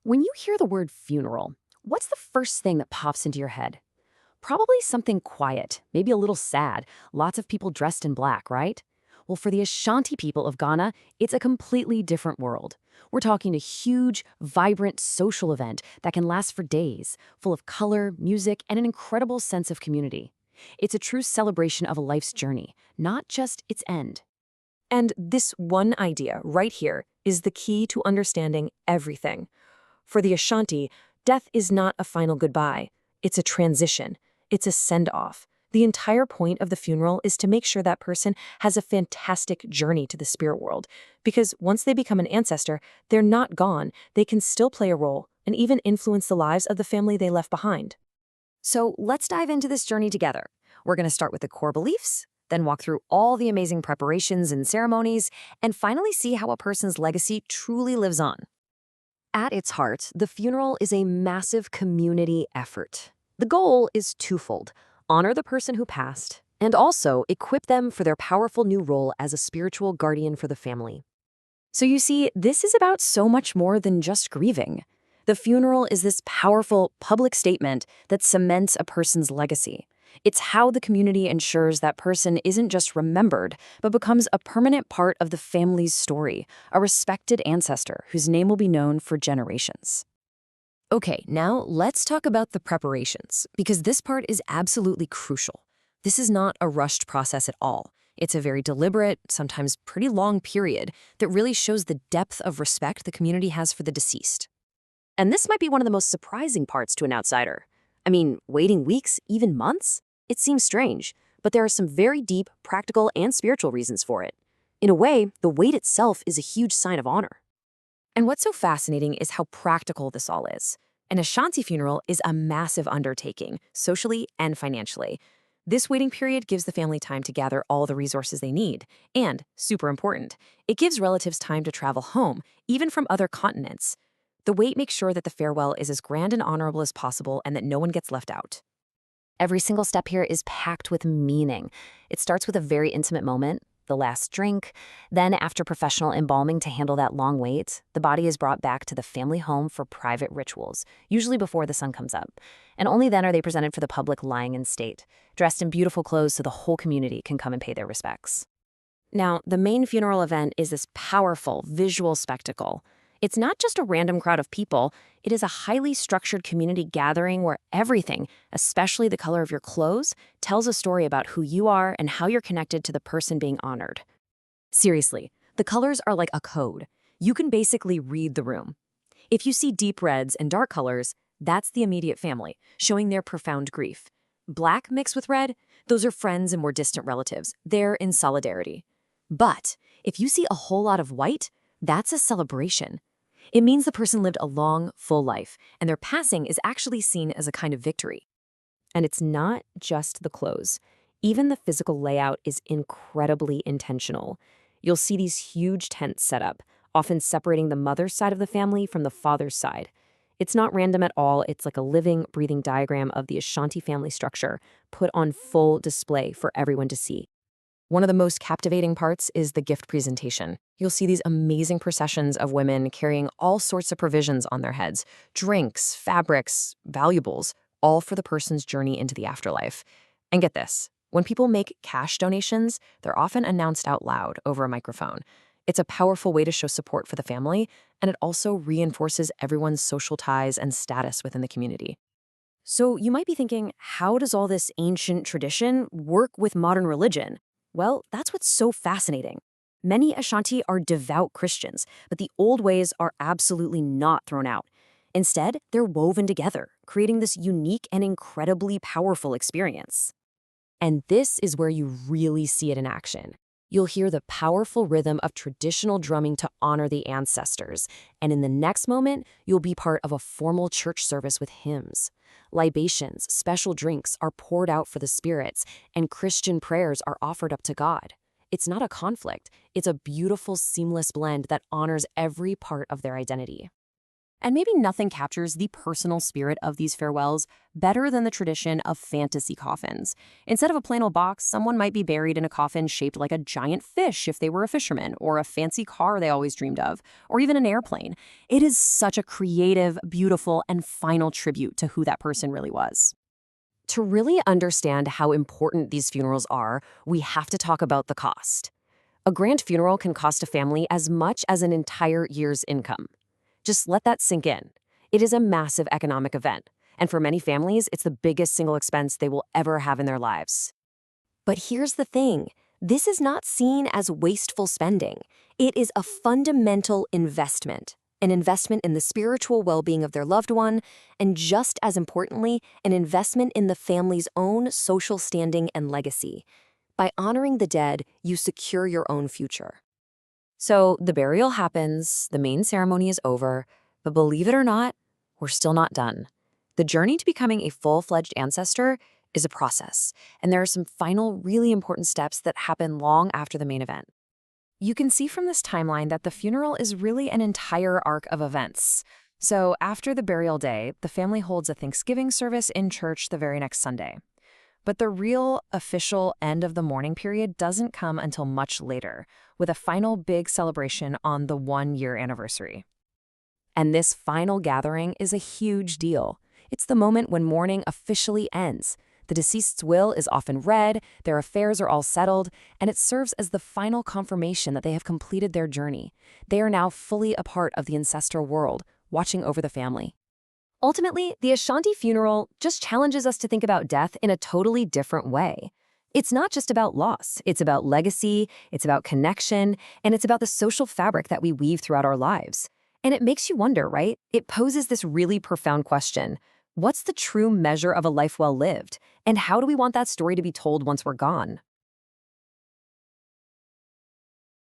When you hear the word funeral, what's the first thing that pops into your head? Probably something quiet, maybe a little sad, lots of people dressed in black, right? Well, for the Ashanti people of Ghana, it's a completely different world. We're talking a huge, vibrant social event that can last for days, full of color, music, and an incredible sense of community. It's a true celebration of a life's journey, not just its end. And this one idea right here is the key to understanding everything. For the Ashanti, death is not a final goodbye. It's a transition. It's a send-off. The entire point of the funeral is to make sure that person has a fantastic journey to the spirit world. Because once they become an ancestor, they're not gone. They can still play a role and even influence the lives of the family they left behind. So let's dive into this journey together. We're going to start with the core beliefs, then walk through all the amazing preparations and ceremonies, and finally see how a person's legacy truly lives on. At its heart, the funeral is a massive community effort. The goal is twofold: honor the person who passed, and also equip them for their powerful new role as a spiritual guardian for the family. So you see, this is about so much more than just grieving. The funeral is this powerful public statement that cements a person's legacy. It's how the community ensures that person isn't just remembered, but becomes a permanent part of the family's story, a respected ancestor whose name will be known for generations. Okay, now let's talk about the preparations, because this part is absolutely crucial. This is not a rushed process at all. It's a very deliberate, sometimes pretty long period that really shows the depth of respect the community has for the deceased. And this might be one of the most surprising parts to an outsider. I mean, waiting weeks, even months? It seems strange, but there are some very deep, practical, and spiritual reasons for it. In a way, the wait itself is a huge sign of honor. And what's so fascinating is how practical this all is. An Ashanti funeral is a massive undertaking, socially and financially. This waiting period gives the family time to gather all the resources they need. And, super important, it gives relatives time to travel home, even from other continents. The wait makes sure that the farewell is as grand and honorable as possible and that no one gets left out. Every single step here is packed with meaning. It starts with a very intimate moment, the last drink. Then, after professional embalming to handle that long wait, the body is brought back to the family home for private rituals, usually before the sun comes up. And only then are they presented for the public lying in state, dressed in beautiful clothes so the whole community can come and pay their respects. Now, the main funeral event is this powerful visual spectacle. It's not just a random crowd of people, it is a highly structured community gathering where everything, especially the color of your clothes, tells a story about who you are and how you're connected to the person being honored. Seriously, the colors are like a code. You can basically read the room. If you see deep reds and dark colors, that's the immediate family, showing their profound grief. Black mixed with red, those are friends and more distant relatives. They're in solidarity. But if you see a whole lot of white, that's a celebration. It means the person lived a long, full life, and their passing is actually seen as a kind of victory. And it's not just the clothes. Even the physical layout is incredibly intentional. You'll see these huge tents set up, often separating the mother's side of the family from the father's side. It's not random at all. It's like a living, breathing diagram of the Ashanti family structure, put on full display for everyone to see. One of the most captivating parts is the gift presentation. You'll see these amazing processions of women carrying all sorts of provisions on their heads: drinks, fabrics, valuables, all for the person's journey into the afterlife. And get this, when people make cash donations, they're often announced out loud over a microphone. It's a powerful way to show support for the family, and it also reinforces everyone's social ties and status within the community. So you might be thinking, how does all this ancient tradition work with modern religion? Well, that's what's so fascinating. Many Ashanti are devout Christians, but the old ways are absolutely not thrown out. Instead, they're woven together, creating this unique and incredibly powerful experience. And this is where you really see it in action. You'll hear the powerful rhythm of traditional drumming to honor the ancestors, and in the next moment, you'll be part of a formal church service with hymns. Libations, special drinks are poured out for the spirits, and Christian prayers are offered up to God. It's not a conflict. It's a beautiful, seamless blend that honors every part of their identity. And maybe nothing captures the personal spirit of these farewells better than the tradition of fantasy coffins. Instead of a plain old box, someone might be buried in a coffin shaped like a giant fish if they were a fisherman, or a fancy car they always dreamed of, or even an airplane. It is such a creative, beautiful, and final tribute to who that person really was. To really understand how important these funerals are, we have to talk about the cost. A grand funeral can cost a family as much as an entire year's income. Just let that sink in. It is a massive economic event, and for many families, it's the biggest single expense they will ever have in their lives. But here's the thing. This is not seen as wasteful spending. It is a fundamental investment, an investment in the spiritual well-being of their loved one, and just as importantly, an investment in the family's own social standing and legacy. By honoring the dead, you secure your own future. So the burial happens, the main ceremony is over, but believe it or not, we're still not done. The journey to becoming a full-fledged ancestor is a process, and there are some final really important steps that happen long after the main event. You can see from this timeline that the funeral is really an entire arc of events. So after the burial day, the family holds a Thanksgiving service in church the very next Sunday. But the real official end of the mourning period doesn't come until much later, with a final big celebration on the 1-year anniversary. And this final gathering is a huge deal. It's the moment when mourning officially ends. The deceased's will is often read, their affairs are all settled, and it serves as the final confirmation that they have completed their journey. They are now fully a part of the ancestral world, watching over the family. Ultimately, the Ashanti funeral just challenges us to think about death in a totally different way. It's not just about loss, it's about legacy, it's about connection, and it's about the social fabric that we weave throughout our lives. And it makes you wonder, right? It poses this really profound question. What's the true measure of a life well lived? And how do we want that story to be told once we're gone?